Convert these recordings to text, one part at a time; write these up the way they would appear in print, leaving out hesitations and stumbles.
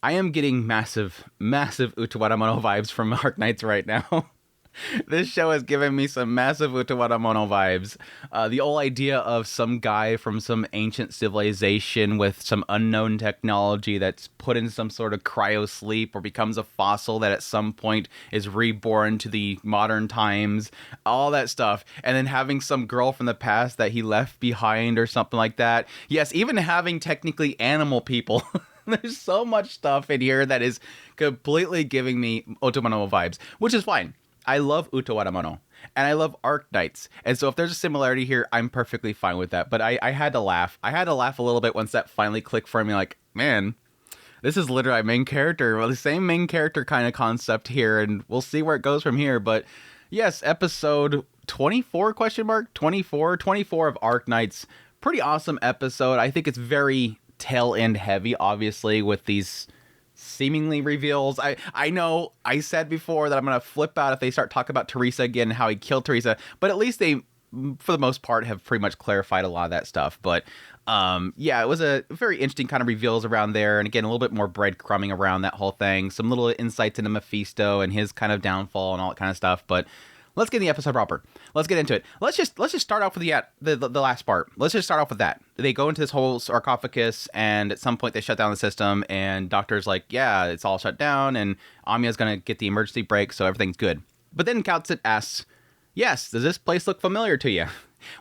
I am getting massive Utawarerumono vibes from Arknights right now. This show has given me some massive Utawarerumono vibes. The whole idea of some guy from some ancient civilization with some unknown technology that's put in some sort of cryo sleep or becomes a fossil that at some point is reborn to the modern times, all that stuff. And then having some girl from the past that he left behind or something like that. Yes, even having technically animal people. There's so much stuff in here that is completely giving me Utawarerumono vibes, which is fine. I love Utawarerumono, and I love Arknights, and so if there's a similarity here, I'm perfectly fine with that. But I had to laugh. I had to laugh a little bit once that finally clicked for me, like, man, this is literally my main character. Well, the same main character kind of concept here, and we'll see where it goes from here. But yes, episode 24, question mark? 24 of Arknights. Pretty awesome episode. I think it's very tail end heavy, obviously, with these seemingly reveals. I know I said before that I'm going to flip out if they start talking about Teresa again, how he killed Teresa, but at least they, for the most part, have pretty much clarified a lot of that stuff. But yeah, it was a very interesting kind of reveals around there. And again, a little bit more breadcrumbing around that whole thing. Some little insights into Meisto and his kind of downfall and all that kind of stuff. But let's get in the episode proper. Let's get into it. Let's just start off with the last part. Let's just start off with that. They go into this whole sarcophagus, and at some point they shut down the system, and Doctor's like, yeah, it's all shut down, and Amiya's going to get the emergency brake, so everything's good. But then Kaltsit asks, yes, does this place look familiar to you?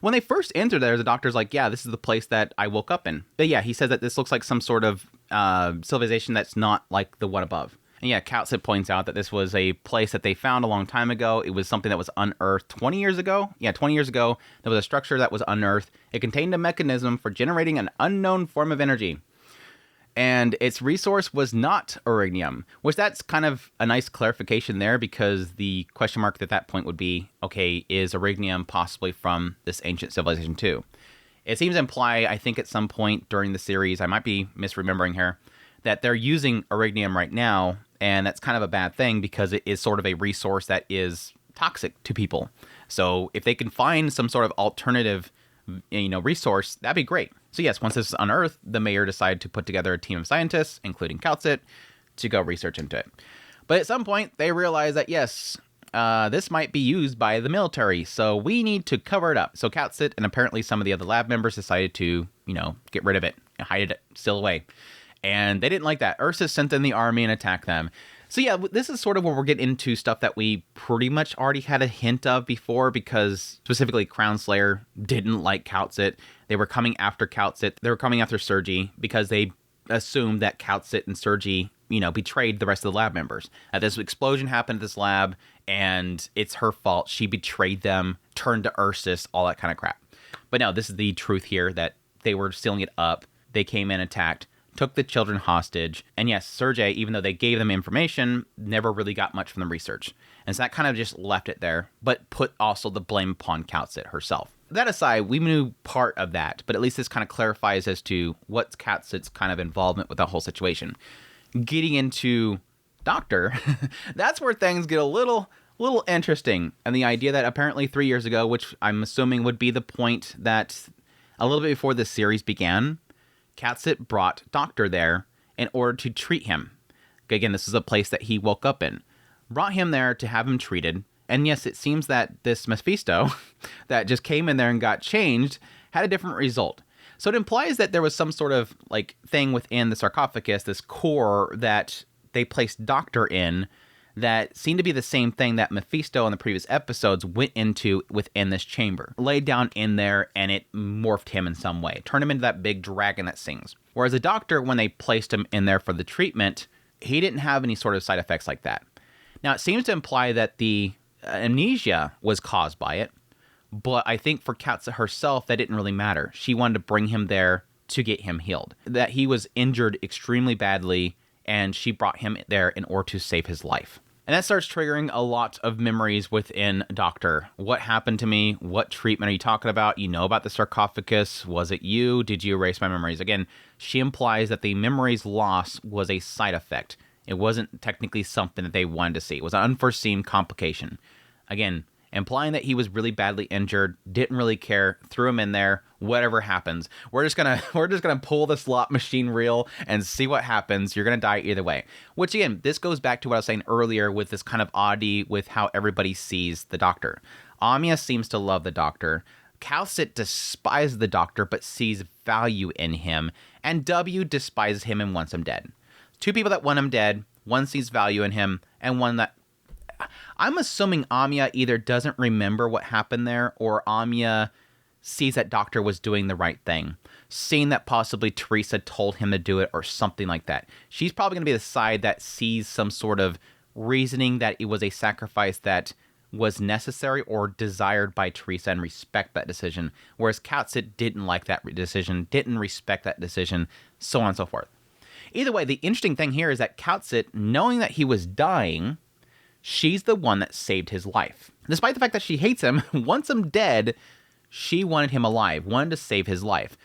When they first enter there, the Doctor's like, yeah, this is the place that I woke up in. But yeah, he says that this looks like some sort of civilization that's not like the one above. And yeah, Kaltsit points out that this was a place that they found a long time ago. It was something that was unearthed 20 years ago. Yeah, 20 years ago, there was a structure that was unearthed. It contained a mechanism for generating an unknown form of energy. And its resource was not Iridium, which that's kind of a nice clarification there, because the question mark at that point would be, okay, is Iridium possibly from this ancient civilization too? It seems to imply, I think at some point during the series, I might be misremembering here, that they're using Iridium right now, and that's kind of a bad thing because it is sort of a resource that is toxic to people. So if they can find some sort of alternative, resource, that'd be great. So yes, once this is unearthed, the mayor decided to put together a team of scientists, including Kaltsit, to go research into it. But at some point, they realize that yes, this might be used by the military, so we need to cover it up. So Kaltsit and apparently some of the other lab members decided to, get rid of it, hide it, still away. And they didn't like that. Ursus sent in the army and attacked them. So yeah, this is sort of where we're getting into stuff that we pretty much already had a hint of before, because specifically Crown Slayer didn't like Kaltsit. They were coming after Kaltsit. They were coming after Sergi because they assumed that Kaltsit and Sergi, betrayed the rest of the lab members. This explosion happened at this lab, and it's her fault. She betrayed them, turned to Ursus, all that kind of crap. But no, this is the truth here, that they were sealing it up. They came in, attacked, took the children hostage, and yes, Sergei, even though they gave them information, never really got much from the research. And so that kind of just left it there, but put also the blame upon Kaltsit herself. That aside, we knew part of that, but at least this kind of clarifies as to what's Kaltsit's kind of involvement with that whole situation. Getting into Doctor, that's where things get a little interesting. And the idea that apparently 3 years ago, which I'm assuming would be the point that a little bit before this series began, Kaltsit brought Doctor there in order to treat him. Again, this is a place that he woke up in. Brought him there to have him treated. And yes, it seems that this Meisto that just came in there and got changed had a different result. So it implies that there was some sort of thing within the sarcophagus, this core that they placed Doctor in, that seemed to be the same thing that Mephisto in the previous episodes went into within this chamber. Laid down in there, and it morphed him in some way. Turned him into that big dragon that sings. Whereas the Doctor, when they placed him in there for the treatment, he didn't have any sort of side effects like that. Now, it seems to imply that the amnesia was caused by it, but I think for Kaltsit herself, that didn't really matter. She wanted to bring him there to get him healed. That he was injured extremely badly, and she brought him there in order to save his life. And that starts triggering a lot of memories within Doctor. What happened to me? What treatment are you talking about? You know about the sarcophagus. Was it you? Did you erase my memories? Again, she implies that the memories loss was a side effect. It wasn't technically something that they wanted to see. It was an unforeseen complication. Again, implying that he was really badly injured, didn't really care, threw him in there, whatever happens. We're just gonna pull the slot machine reel and see what happens. You're gonna die either way. Which again, this goes back to what I was saying earlier with this kind of oddity with how everybody sees the Doctor. Amiya seems to love the Doctor. Calcit despises the Doctor but sees value in him, and W despises him and wants him dead. Two people that want him dead, one sees value in him, and one that... I'm assuming Amiya either doesn't remember what happened there, or Amiya sees that Doctor was doing the right thing, seeing that possibly Teresa told him to do it or something like that. She's probably going to be the side that sees some sort of reasoning that it was a sacrifice that was necessary or desired by Teresa and respect that decision, whereas Calcit didn't like that decision, didn't respect that decision, so on and so forth. Either way, the interesting thing here is that Calcit, knowing that he was dying, she's the one that saved his life. Despite the fact that she hates him, wants him dead, she wanted him alive, wanted to save his life.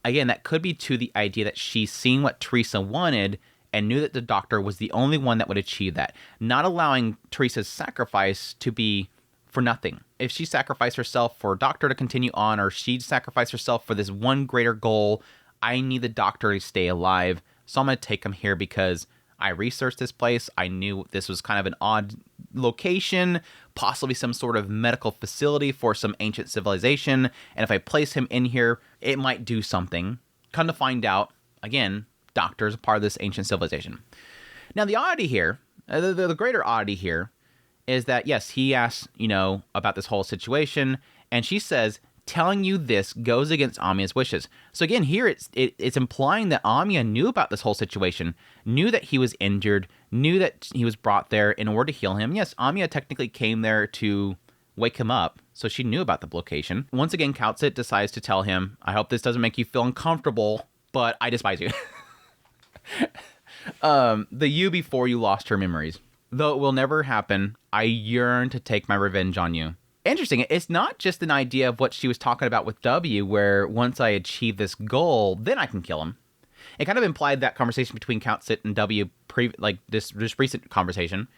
Again, that could be to the idea that she's seen what Teresa wanted and knew that the Doctor was the only one that would achieve that, not allowing Teresa's sacrifice to be for nothing. If she sacrificed herself for Doctor to continue on, or she'd sacrifice herself for this one greater goal, I need the Doctor to stay alive, so I'm going to take him here because I researched this place. I knew this was kind of an odd location, possibly some sort of medical facility for some ancient civilization, and if I place him in here, it might do something. Come to find out, again, Doctor is a part of this ancient civilization. Now, the oddity here, the greater oddity here, is that, yes, he asks, about this whole situation, and she says, telling you this goes against Amiya's wishes. So again, here it's implying that Amiya knew about this whole situation, knew that he was injured, knew that he was brought there in order to heal him. Yes, Amiya technically came there to wake him up, so she knew about the location. Once again, Calcit decides to tell him, I hope this doesn't make you feel uncomfortable, but I despise you. The you before you lost her memories. Though it will never happen, I yearn to take my revenge on you. Interesting, it's not just an idea of what she was talking about with W, where once I achieve this goal, then I can kill him. It kind of implied that conversation between Calcit and W, this recent conversation,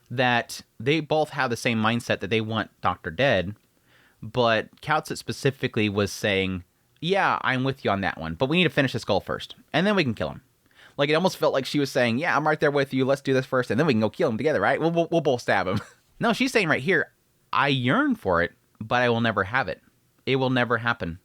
that they both have the same mindset that they want Doctor dead, but Calcit specifically was saying, yeah, I'm with you on that one, but we need to finish this goal first, and then we can kill him. Like, it almost felt like she was saying, yeah, I'm right there with you, let's do this first, and then we can go kill him together, right? We'll both stab him. No, she's saying right here, I yearn for it, but I will never have it. It will never happen.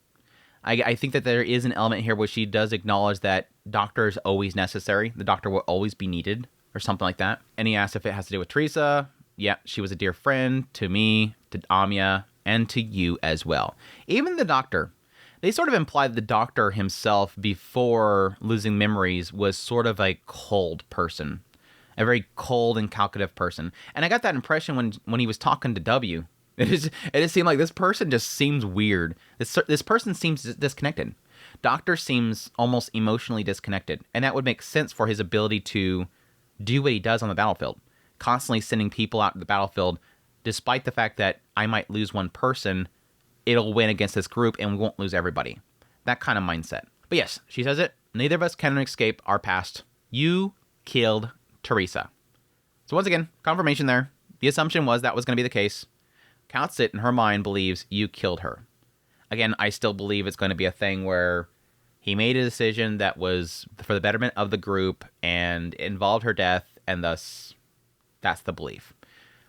I think that there is an element here where she does acknowledge that Doctor is always necessary. The Doctor will always be needed, or something like that. And he asks if it has to do with Teresa. Yeah, she was a dear friend to me, to Amiya, and to you as well. Even the Doctor. They sort of implied the Doctor himself, before losing memories, was sort of a cold person. A very cold and calculative person. And I got that impression when he was talking to W. It just seemed like this person just seems weird. This person seems disconnected. Doctor seems almost emotionally disconnected. And that would make sense for his ability to do what he does on the battlefield. Constantly sending people out to the battlefield, despite the fact that I might lose one person, it'll win against this group and we won't lose everybody. That kind of mindset. But yes, she says it. Neither of us can escape our past. You killed Teresa. So once again, confirmation there. The assumption was that was going to be the case. Calcit, in her mind, believes you killed her. Again, I still believe it's going to be a thing where he made a decision that was for the betterment of the group and involved her death, and thus, that's the belief.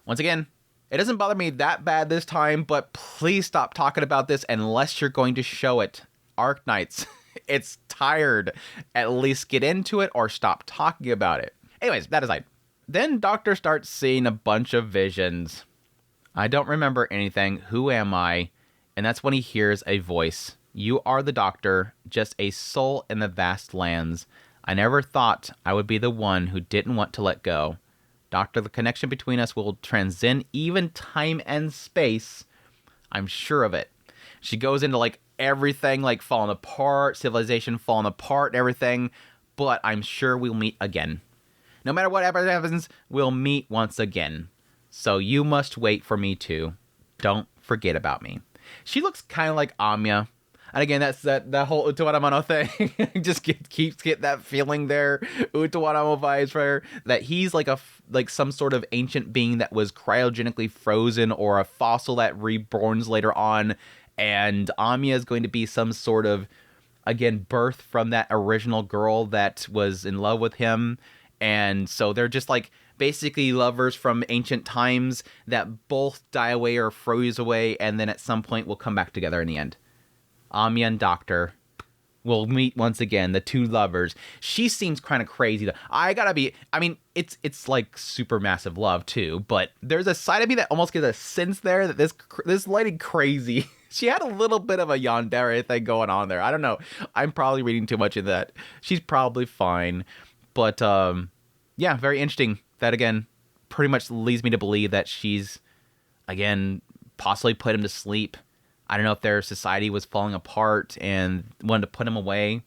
Once again, it doesn't bother me that bad this time, but please stop talking about this unless you're going to show it. Arknights. It's tired. At least get into it or stop talking about it. Anyways, that aside. Then Doctor starts seeing a bunch of visions. I don't remember anything. Who am I? And that's when he hears a voice. You are the Doctor, just a soul in the vast lands. I never thought I would be the one who didn't want to let go. Doctor, the connection between us will transcend even time and space. I'm sure of it. She goes into everything falling apart, civilization falling apart and everything, but I'm sure we'll meet again. No matter what happens, we'll meet once again. So you must wait for me too. Don't forget about me. She looks kind of like Amiya. And again, that's that whole Utawarerumono thing. Just keeps getting that feeling there. Utawarerumono vibes for her, that he's like some sort of ancient being that was cryogenically frozen, or a fossil that reborns later on. And Amiya is going to be some sort of, again, birth from that original girl that was in love with him. And so they're just like basically lovers from ancient times that both die away or froze away, and then at some point will come back together in the end. Amiya and Doctor will meet once again, the two lovers. She seems kind of crazy though. I mean, it's like super massive love too, but there's a side of me that almost gets a sense there that this lady crazy. She had a little bit of a yandere thing going on there. I don't know. I'm probably reading too much of that. She's probably fine. But, yeah, very interesting. That, again, pretty much leads me to believe that she's, again, possibly put him to sleep. I don't know if their society was falling apart and wanted to put him away.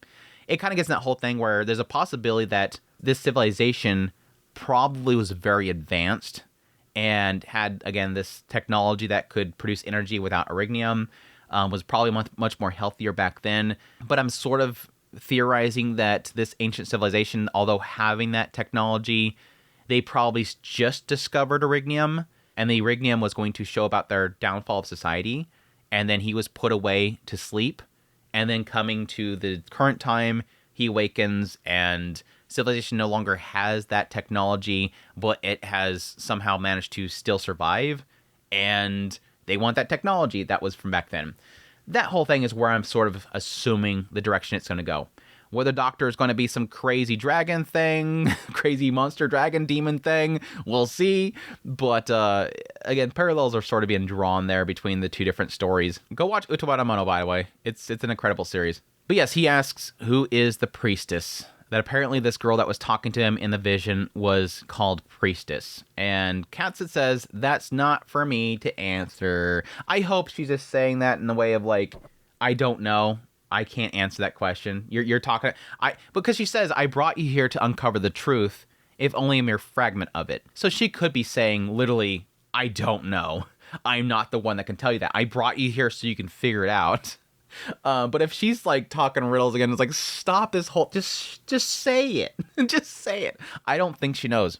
It kind of gets in that whole thing where there's a possibility that this civilization probably was very advanced and had, again, this technology that could produce energy without erignium, was probably much more healthier back then. But I'm sort of theorizing that this ancient civilization, although having that technology, they probably just discovered erignium, and the erignium was going to show about their downfall of society, and then he was put away to sleep, and then coming to the current time, he awakens, and civilization no longer has that technology, but it has somehow managed to still survive, and they want that technology that was from back then. That whole thing is where I'm sort of assuming the direction it's going to go. Whether Doctor is going to be some crazy dragon thing, crazy monster dragon demon thing, we'll see. But again, parallels are sort of being drawn there between the two different stories. Go watch Utawarerumono, by the way. It's an incredible series. But yes, he asks, who is the priestess? That apparently this girl that was talking to him in the vision was called Priestess. And Katsuit says, that's not for me to answer. I hope she's just saying that in the way of like, I don't know. I can't answer that question. You're talking... because she says, I brought you here to uncover the truth, if only a mere fragment of it. So she could be saying, literally, I don't know. I'm not the one that can tell you that. I brought you here so you can figure it out. But if she's like talking riddles again, it's like, stop this whole, just say it. Just say it. I don't think she knows.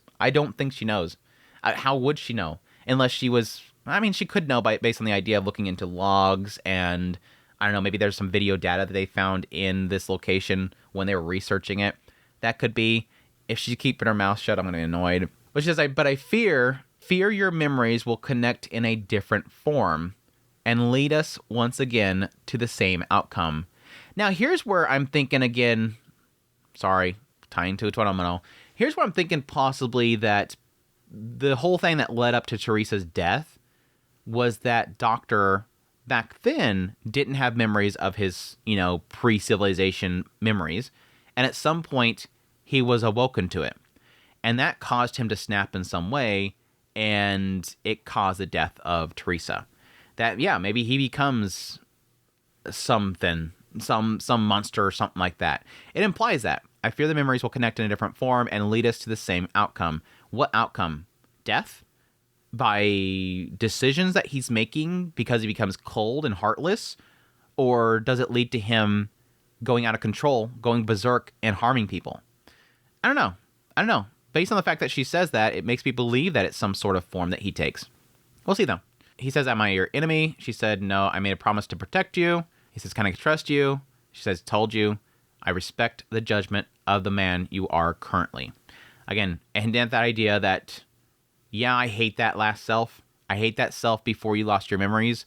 How would she know? Unless she was, I mean, she could know based on the idea of looking into logs, and I don't know, maybe there's some video data that they found in this location when they were researching it. That could be. If she's keeping her mouth shut, I'm going to be annoyed. But she says, but I fear your memories will connect in a different form and lead us once again to the same outcome. Now, here's where I'm thinking again, sorry, tying to Utawarerumono. Here's where I'm thinking possibly that the whole thing that led up to Teresa's death was that Doctor back then didn't have memories of his, pre-civilization memories. And at some point, he was awoken to it. And that caused him to snap in some way, and it caused the death of Teresa. That, yeah, maybe he becomes something, some monster or something like that. It implies that. I fear the memories will connect in a different form and lead us to the same outcome. What outcome? Death? By decisions that he's making because he becomes cold and heartless? Or does it lead to him going out of control, going berserk, and harming people? I don't know. Based on the fact that she says that, it makes me believe that it's some sort of form that he takes. We'll see, though. He says, am I your enemy? She said, no, I made a promise to protect you. He says, can I trust you? She says, told you. I respect the judgment of the man you are currently. Again, and then that idea that, yeah, I hate that last self. I hate that self before you lost your memories,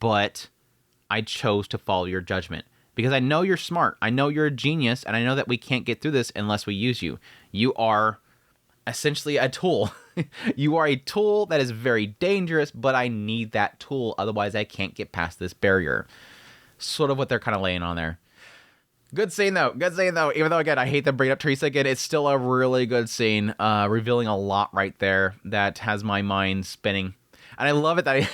but I chose to follow your judgment. Because I know you're smart. I know you're a genius, and I know that we can't get through this unless we use you. You are essentially a tool. You are a tool that is very dangerous, but I need that tool. Otherwise, I can't get past this barrier. Sort of what they're kind of laying on there. Good scene, though. Even though, again, I hate to bring up Teresa again, it's still a really good scene. Revealing a lot right there that has my mind spinning. And I love it that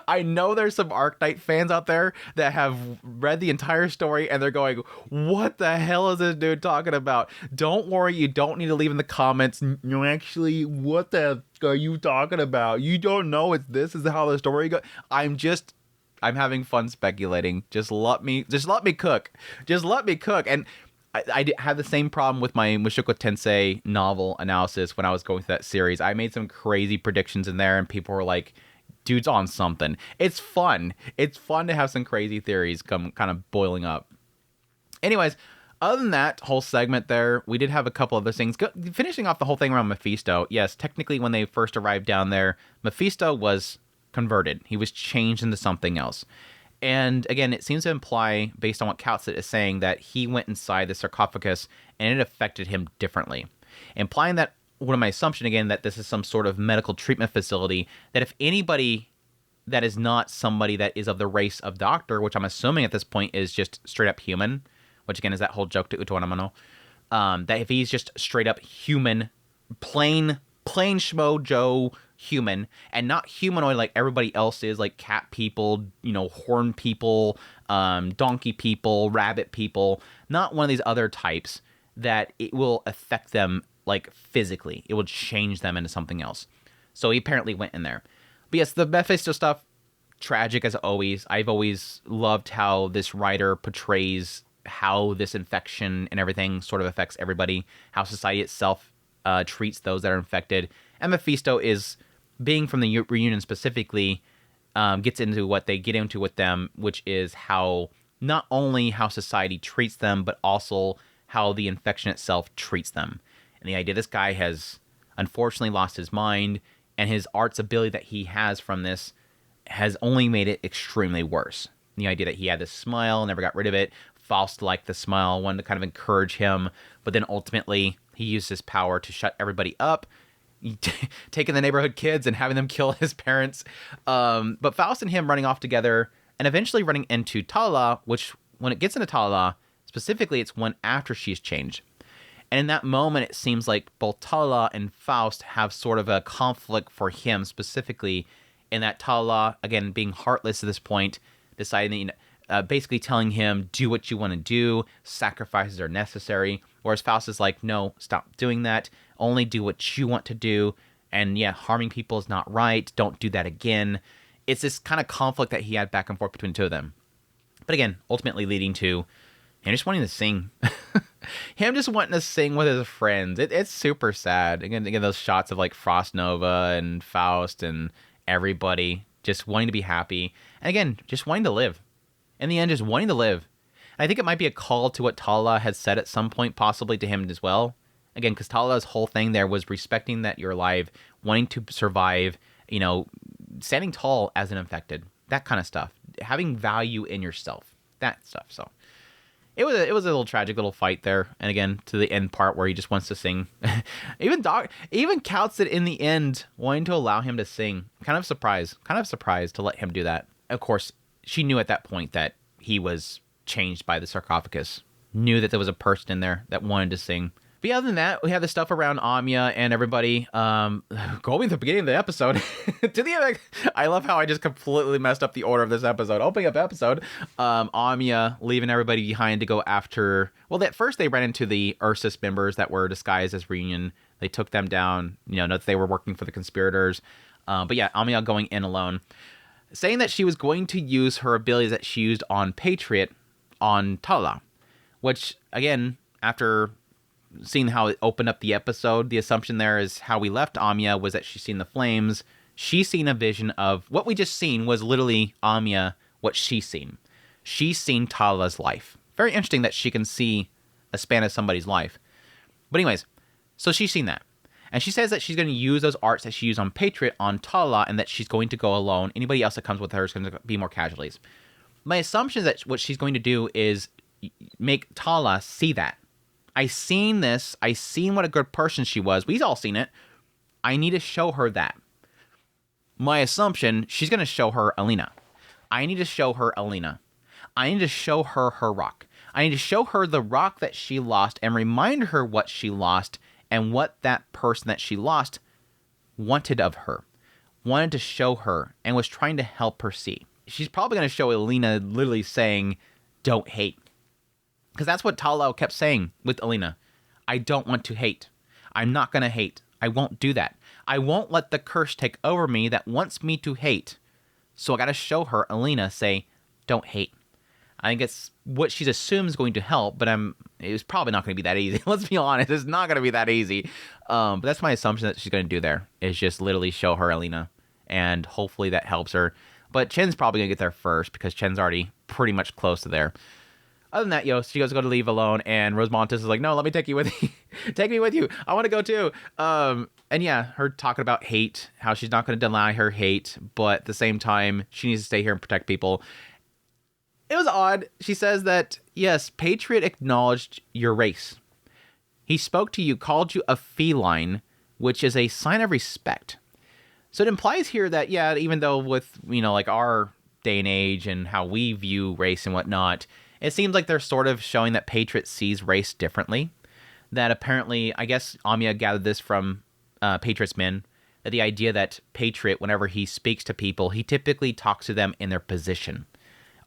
I know there's some Arknight fans out there that have read the entire story and they're going, what the hell is this dude talking about? Don't worry, you don't need to leave in the comments. No, actually, what the are you talking about? You don't know this is how the story goes. I'm just I'm having fun speculating. Just let me cook. Just let me cook. And I had the same problem with my Mushoku Tensei novel analysis when I was going through that series. I made some crazy predictions in there, and people were like, dude's on something. It's fun. It's fun to have some crazy theories come kind of boiling up. Anyways, other than that whole segment there, we did have a couple other things. Finishing off the whole thing around Mephisto, yes, technically when they first arrived down there, Mephisto was converted. He was changed into something else. And again, it seems to imply, based on what Kautsit is saying, that he went inside the sarcophagus and it affected him differently. Implying that, one of my assumption again, that this is some sort of medical treatment facility, that if anybody that is not somebody that is of the race of doctor, which I'm assuming at this point is just straight up human, which again is that whole joke to Utawarerumono, that if he's just straight up human, plain schmo Joe human, and not humanoid like everybody else is, like cat people, horn people, donkey people, rabbit people, not one of these other types, that it will affect them like physically. It will change them into something else. So he apparently went in there. But yes, the Mephisto stuff, tragic as always. I've always loved how this writer portrays how this infection and everything sort of affects everybody, how society itself treats those that are infected. And Mephisto is, being from the reunion specifically, gets into what they get into with them, which is how, not only how society treats them, but also how the infection itself treats them. And the idea this guy has unfortunately lost his mind, and his art's ability that he has from this has only made it extremely worse. The idea that he had this smile, never got rid of it. Faust liked the smile, wanted to kind of encourage him, but then ultimately he used his power to shut everybody up, taking the neighborhood kids and having them kill his parents. But Faust and him running off together, and eventually running into Talala, which when it gets into Talala, specifically it's one after she's changed. And in that moment, it seems like both Talala and Faust have sort of a conflict for him specifically, in that Talala, again, being heartless at this point, deciding, basically telling him, do what you want to do, sacrifices are necessary, whereas Faust is like, no, stop doing that, only do what you want to do, and yeah, harming people is not right, don't do that again. It's this kind of conflict that he had back and forth between the two of them. But again, ultimately leading to him just wanting to sing. Him just wanting to sing with his friends. It's super sad. Again, those shots of like Frost Nova and Faust and everybody just wanting to be happy. And again, just wanting to live. In the end, just wanting to live. And I think it might be a call to what Talala had said at some point, possibly to him as well. Again, because Talala's whole thing there was respecting that you're alive, wanting to survive, standing tall as an infected, that kind of stuff. Having value in yourself, that stuff. So it was a little tragic little fight there. And again, to the end part where he just wants to sing. even Kautsit in the end wanting to allow him to sing. Kind of surprised to let him do that. Of course, she knew at that point that he was changed by the sarcophagus. Knew that there was a person in there that wanted to sing. But yeah, other than that, we have the stuff around Amiya and everybody. Going to the beginning of the episode. I love how I just completely messed up the order of this episode. Opening up episode. Amiya leaving everybody behind to go after... Well, at first they ran into the Ursus members that were disguised as Reunion. They took them down. That they were working for the conspirators. But yeah, Amiya going in alone. Saying that she was going to use her abilities that she used on Patriot on Talala. Which, again, after seeing how it opened up the episode, the assumption there is how we left Amiya was that she's seen the flames. She's seen a vision of... What we just seen was literally Amiya, what she's seen. She's seen Talala's life. Very interesting that she can see a span of somebody's life. But anyways, so she's seen that. And she says that she's going to use those arts that she used on Patriot on Talala, and that she's going to go alone. Anybody else that comes with her is going to be more casualties. My assumption is that what she's going to do is make Talala see that. I seen this. I seen what a good person she was. We've all seen it. I need to show her that. My assumption, she's going to show her Alina. I need to show her Alina. I need to show her her rock. I need to show her the rock that she lost and remind her what she lost and what that person that she lost wanted of her. Wanted to show her and was trying to help her see. She's probably going to show Alina literally saying, don't hate. Because that's what Talala kept saying with Alina. I don't want to hate. I'm not going to hate. I won't do that. I won't let the curse take over me that wants me to hate. So I got to show her, Alina, say, don't hate. I think it's what she assumes is going to help, but it's probably not going to be that easy. Let's be honest, it's not going to be that easy. But that's my assumption that she's going to do there, is just literally show her Alina, and hopefully that helps her. But Chen's probably going to get there first, because Chen's already pretty much close to there. Other than that, she goes to leave alone, and Rosemontis is like, no, let me take you with me. Take me with you. I want to go too. And yeah, her talking about hate, how she's not going to deny her hate, but at the same time, she needs to stay here and protect people. It was odd. She says that, yes, Patriot acknowledged your race. He spoke to you, called you a feline, which is a sign of respect. So it implies here that, yeah, even though with, like our day and age and how we view race and whatnot, it seems like they're sort of showing that Patriot sees race differently. That apparently, I guess Amiya gathered this from Patriot's men, that the idea that Patriot, whenever he speaks to people, he typically talks to them in their position.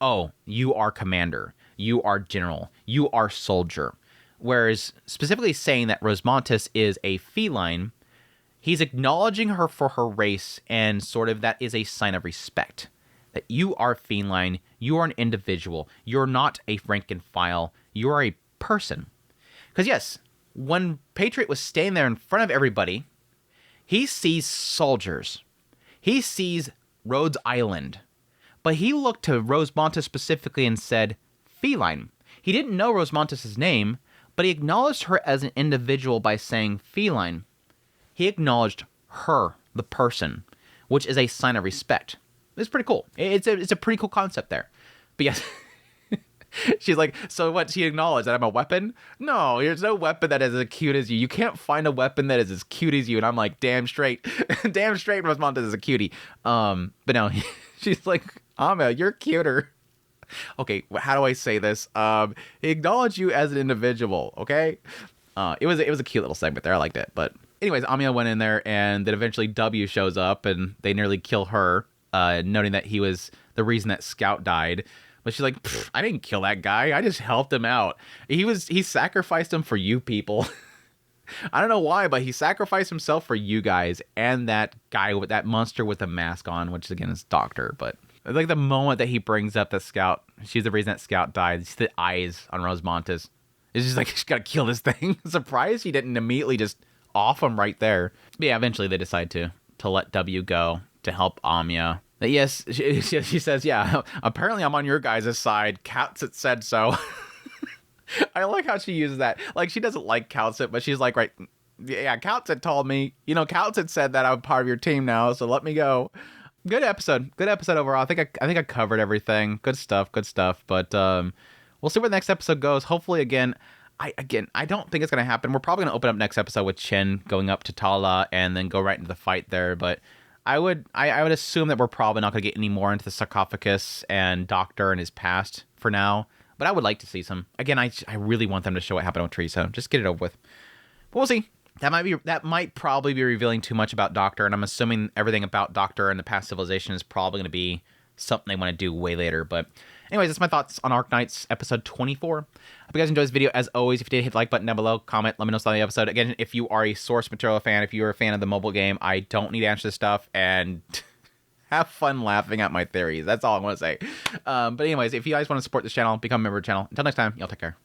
Oh, you are commander, you are general, you are soldier. Whereas specifically saying that Rosemontis is a feline, he's acknowledging her for her race, and sort of that is a sign of respect. That you are feline, you are an individual, you're not a rank and file, you are a person. Because yes, when Patriot was standing there in front of everybody, he sees soldiers. He sees Rhodes Island. But he looked to Rosemontis specifically and said, feline. He didn't know Rosemontis' name, but he acknowledged her as an individual by saying feline. He acknowledged her, the person, which is a sign of respect. It's pretty cool. It's a pretty cool concept there. But yes, she's like, so what? She acknowledged that I'm a weapon? No, there's no weapon that is as cute as you. You can't find a weapon that is as cute as you. And I'm like, damn straight. Damn straight Rosemontis is a cutie. But no, she's like, Amiya, you're cuter. Okay, how do I say this? He acknowledged you as an individual, okay? It was a cute little segment there. I liked it. But anyways, Amiya went in there, and then eventually W shows up, and they nearly kill her, noting that he was the reason that Scout died. But she's like, I didn't kill that guy. I just helped him out. He sacrificed him for you people. I don't know why, but he sacrificed himself for you guys and that guy with that monster with the mask on, which again is Doctor. But like the moment that he brings up that Scout, she's the reason that Scout died. It's the eyes on Rosemontis. It's just like, she's got to kill this thing. Surprised he didn't immediately just off him right there. But yeah, eventually they decide to let W go to help Amiya. But yes, she says, yeah, apparently I'm on your guys' side. Kautsit said so. I like how she uses that. Like, she doesn't like Kautsit, but she's like, right, yeah, Kautsit told me. Kautsit said that I'm part of your team now, so let me go. Good episode overall. I think I covered everything. Good stuff. But we'll see where the next episode goes. Hopefully, again, I don't think it's gonna happen. We're probably gonna open up next episode with Chen going up to Tala and then go right into the fight there. But I would assume that we're probably not gonna get any more into the Sarcophagus and Doctor and his past for now. But I would like to see some. Again, I really want them to show what happened with Teresa. Just get it over with. But we'll see. That might probably be revealing too much about Doctor, and I'm assuming everything about Doctor and the past civilization is probably going to be something they want to do way later. But anyways, that's my thoughts on Arknights episode 24. Hope you guys enjoyed this video. As always, if you did, hit the like button down below, comment, let me know something on the episode. Again, if you are a source material fan, if you're a fan of the mobile game, I don't need to answer this stuff, and have fun laughing at my theories. That's all I want to say. But anyways, if you guys want to support this channel, become a member of the channel. Until next time, y'all take care.